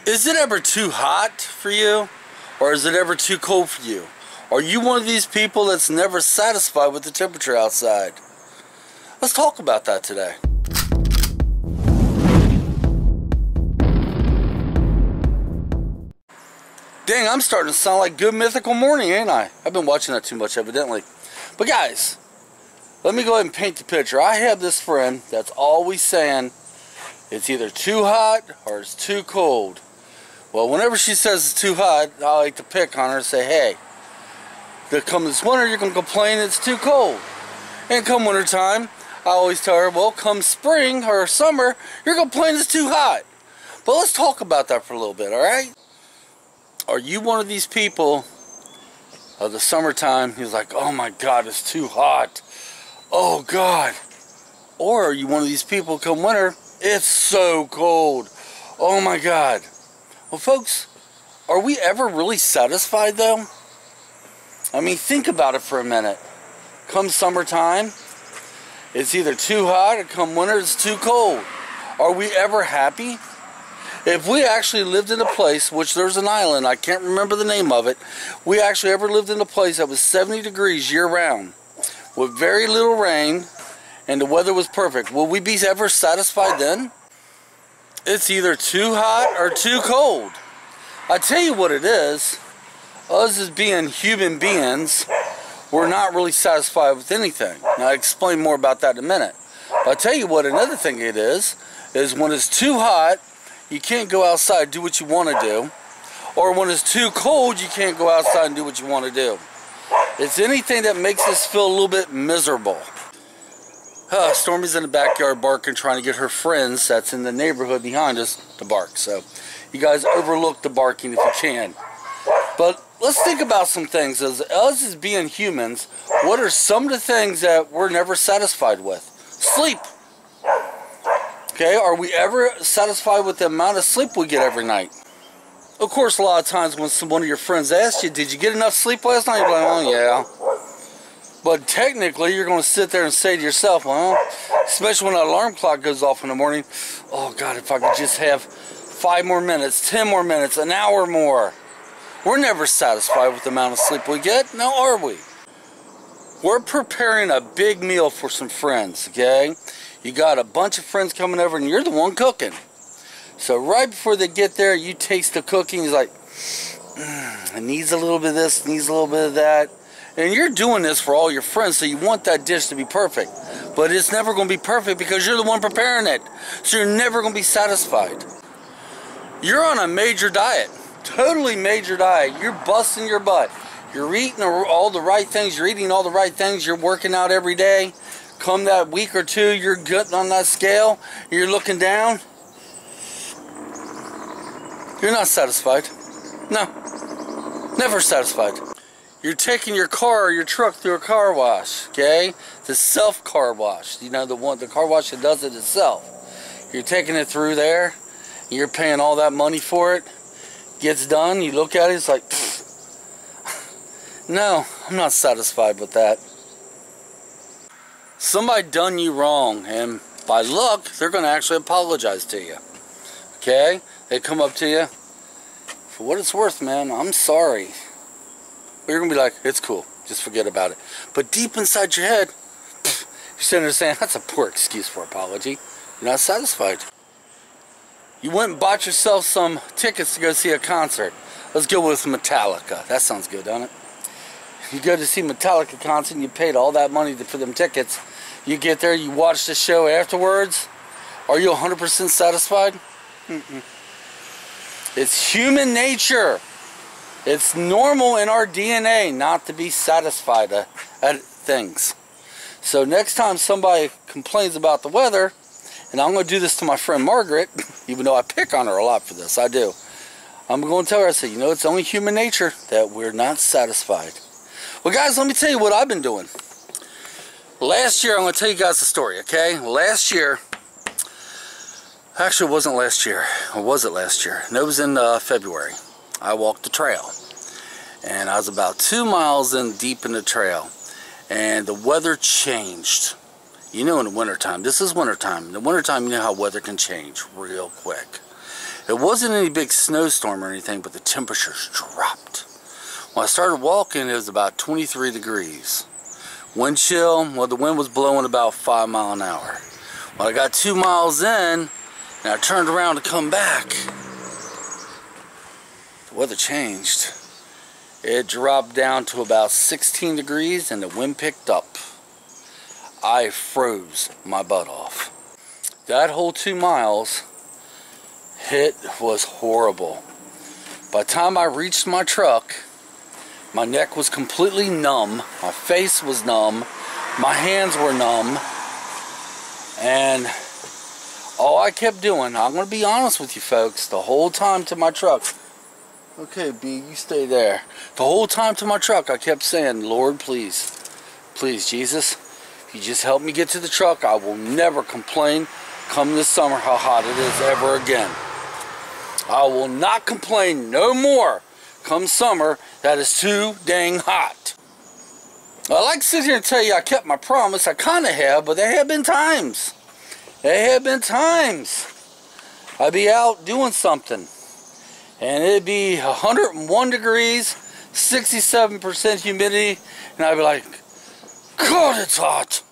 Is it ever too hot for you? Or is it ever too cold for you? Are you one of these people that's never satisfied with the temperature outside? Let's talk about that today. Dang, I'm starting to sound like Good Mythical Morning, ain't I? I've been watching that too much, evidently. But guys, let me go ahead and paint the picture. I have this friend that's always saying it's either too hot or it's too cold. Well, whenever she says it's too hot, I like to pick on her and say, hey, come this winter, you're going to complain it's too cold. And come winter time, I always tell her, well, come spring or summer, you're going to complain it's too hot. But let's talk about that for a little bit, alright? Are you one of these people of the summertime, he's like, oh my God, it's too hot. Oh God. Or are you one of these people come winter, it's so cold. Oh my God. Well, folks, are we ever really satisfied though? I mean, think about it for a minute. Come summertime, it's either too hot, or come winter, it's too cold. Are we ever happy? If we actually lived in a place, which there's an island, I can't remember the name of it, we actually ever lived in a place that was 70 degrees year-round, with very little rain, and the weather was perfect, will we be ever satisfied then? It's either too hot or too cold. I tell you what it is, us as being human beings, we're not really satisfied with anything. Now, I'll explain more about that in a minute. But I'll tell you what another thing it is when it's too hot, you can't go outside and do what you want to do. Or when it's too cold, you can't go outside and do what you want to do. It's anything that makes us feel a little bit miserable. Stormy's in the backyard barking, trying to get her friends that's in the neighborhood behind us to bark. So you guys overlook the barking if you can. But let's think about some things. As us as being humans, what are some of the things that we're never satisfied with? Sleep. Okay, are we ever satisfied with the amount of sleep we get every night? Of course, a lot of times when one of your friends asks you, did you get enough sleep last night? You're like, oh yeah. But technically, you're going to sit there and say to yourself, well, especially when that alarm clock goes off in the morning, oh God, if I could just have 5 more minutes, 10 more minutes, an hour more. We're never satisfied with the amount of sleep we get, now are we? We're preparing a big meal for some friends, okay? You got a bunch of friends coming over and you're the one cooking. So right before they get there, you taste the cooking, it's like, it needs a little bit of this, needs a little bit of that. And you're doing this for all your friends, so you want that dish to be perfect. But it's never going to be perfect because you're the one preparing it. So you're never going to be satisfied. You're on a major diet. Totally major diet. You're busting your butt. You're eating all the right things. You're eating all the right things. You're working out every day. Come that week or two, you're getting on that scale. You're looking down. You're not satisfied. No. Never satisfied. You're taking your car or your truck through a car wash, okay? The self-car wash. You know, the car wash that does it itself. You're taking it through there. You're paying all that money for it. Gets done, you look at it, it's like, no, I'm not satisfied with that. Somebody done you wrong, and by luck, they're going to actually apologize to you. Okay? They come up to you. For what it's worth, man, I'm sorry. But you're going to be like, it's cool. Just forget about it. But deep inside your head, you're sitting there saying, that's a poor excuse for apology. You're not satisfied. You went and bought yourself some tickets to go see a concert. Let's go with Metallica. That sounds good, doesn't it? You go to see Metallica concert and you paid all that money for them tickets. You get there, you watch the show afterwards. Are you 100% satisfied? Mm-mm. It's human nature. It's normal in our DNA not to be satisfied at things. So next time somebody complains about the weather, and I'm going to do this to my friend Margaret, even though I pick on her a lot for this, I do. I'm going to tell her, I say, you know, it's only human nature that we're not satisfied. Well, guys, let me tell you what I've been doing. Last year, I'm going to tell you guys a story, okay? Last year, actually it wasn't last year, or was it last year? No, it was in February. I walked the trail, and I was about 2 miles deep in the trail, and the weather changed. You know, in the wintertime, this is wintertime. In the wintertime, you know how weather can change real quick. It wasn't any big snowstorm or anything, but the temperatures dropped. When I started walking, it was about 23 degrees. Wind chill, well, the wind was blowing about 5 miles an hour. When I got 2 miles in, and I turned around to come back, the weather changed. It dropped down to about 16 degrees, and the wind picked up. I froze my butt off. That whole 2 miles, it was horrible. By the time I reached my truck, my neck was completely numb, my face was numb, my hands were numb, and all I kept doing, I'm going to be honest with you folks, the whole time to my truck, okay B, you stay there. The whole time to my truck I kept saying, Lord, please, please Jesus, if you just help me get to the truck, I will never complain come this summer how hot it is ever again. I will not complain no more come summer that is too dang hot. I like to sit here and tell you I kept my promise. I kind of have, but there have been times. There have been times I'd be out doing something and it'd be 101 degrees, 67% humidity, and I'd be like, God, it's hot.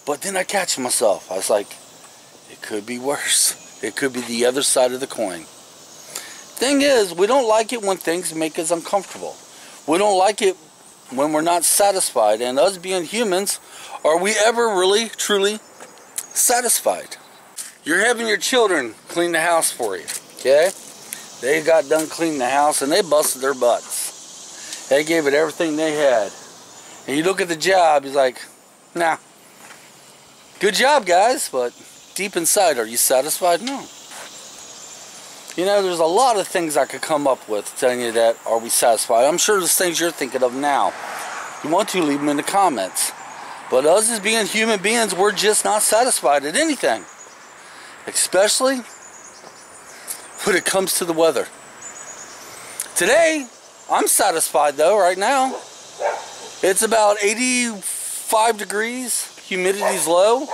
But then I catch myself. I was like, it could be worse. It could be the other side of the coin. Thing is, we don't like it when things make us uncomfortable. We don't like it when we're not satisfied. And us being humans, are we ever really, truly satisfied? You're having your children clean the house for you, okay? They got done cleaning the house and they busted their butts. They gave it everything they had. And you look at the job, he's like, nah. Good job, guys, but deep inside, are you satisfied? No. You know, there's a lot of things I could come up with telling you that, are we satisfied? I'm sure there's things you're thinking of now. If you want to, leave them in the comments. But us as being human beings, we're just not satisfied at anything. Especially when it comes to the weather. Today, I'm satisfied though, right now. It's about 85 degrees. Humidity's low,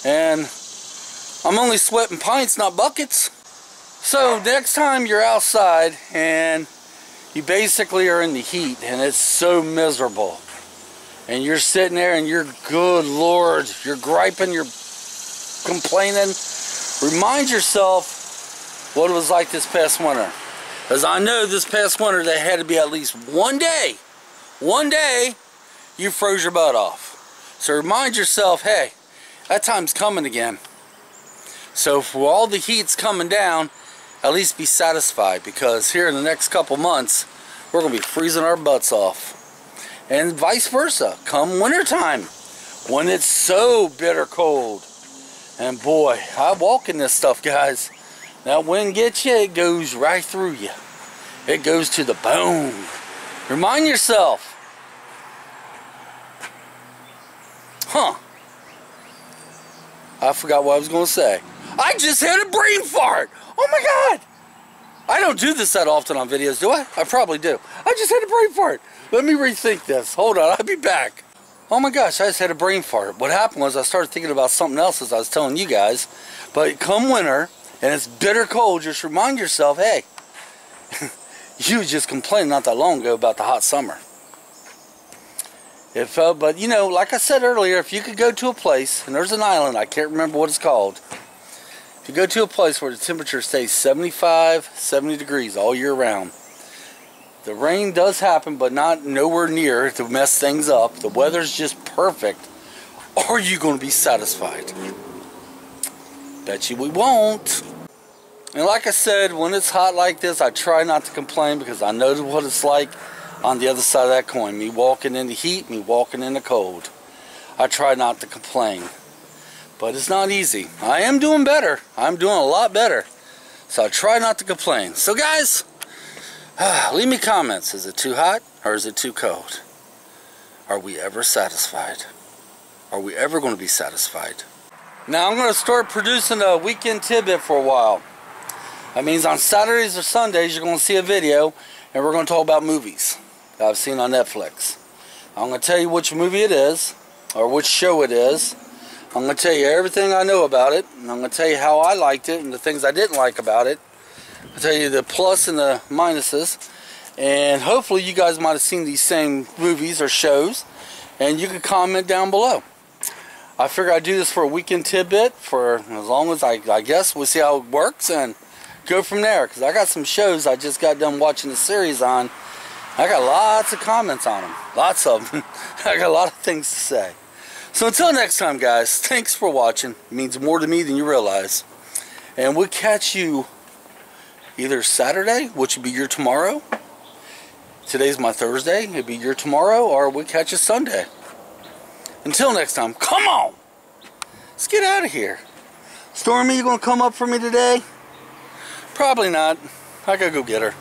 and I'm only sweating pints, not buckets. So next time you're outside and you basically are in the heat and it's so miserable and you're sitting there and you're, good Lord, you're griping, you're complaining, remind yourself what it was like this past winter. Because I know this past winter there had to be at least one day you froze your butt off. So remind yourself, hey, that time's coming again. So for all the heat's coming down, at least be satisfied, because here in the next couple months, we're going to be freezing our butts off. And vice versa, come wintertime, when it's so bitter cold. And boy, I walk in this stuff, guys. That wind gets you, it goes right through you. It goes to the bone. Remind yourself. Huh. I forgot what I was going to say. I just had a brain fart. Oh my God. I don't do this that often on videos, do I? I probably do. I just had a brain fart. Let me rethink this. Hold on, I'll be back. Oh my gosh, I just had a brain fart. What happened was I started thinking about something else as I was telling you guys. But come winter, and it's bitter cold, just remind yourself, hey, you just complained not that long ago about the hot summer. But you know, like I said earlier, if you could go to a place, and there's an island, I can't remember what it's called. If you go to a place where the temperature stays 75, 70 degrees all year round, the rain does happen, but not nowhere near to mess things up. The weather's just perfect. Are you going to be satisfied? Bet you we won't. And like I said, when it's hot like this, I try not to complain, because I know what it's like on the other side of that coin. Me walking in the heat, me walking in the cold. I try not to complain. But it's not easy. I am doing better. I'm doing a lot better. So I try not to complain. So guys, leave me comments. Is it too hot or is it too cold? Are we ever satisfied? Are we ever going to be satisfied? Now I'm going to start producing a weekend tidbit for a while. That means on Saturdays or Sundays you're going to see a video, and we're going to talk about movies that I've seen on Netflix. I'm going to tell you which movie it is, or which show it is. I'm going to tell you everything I know about it, and I'm going to tell you how I liked it and the things I didn't like about it. I'll tell you the plus and the minuses, and hopefully you guys might have seen these same movies or shows, and you can comment down below. I figure I'd do this for a weekend tidbit for as long as I guess we'll see how it works and go from there, because I got some shows I just got done watching the series on. I got lots of comments on them, lots of them. I got a lot of things to say. So until next time, guys, thanks for watching. It means more to me than you realize. And we'll catch you either Saturday, which would be your tomorrow. Today's my Thursday, it'd be your tomorrow, or we'll catch you Sunday. Until next time, come on! Let's get out of here. Stormy, you gonna come up for me today? Probably not. I gotta go get her.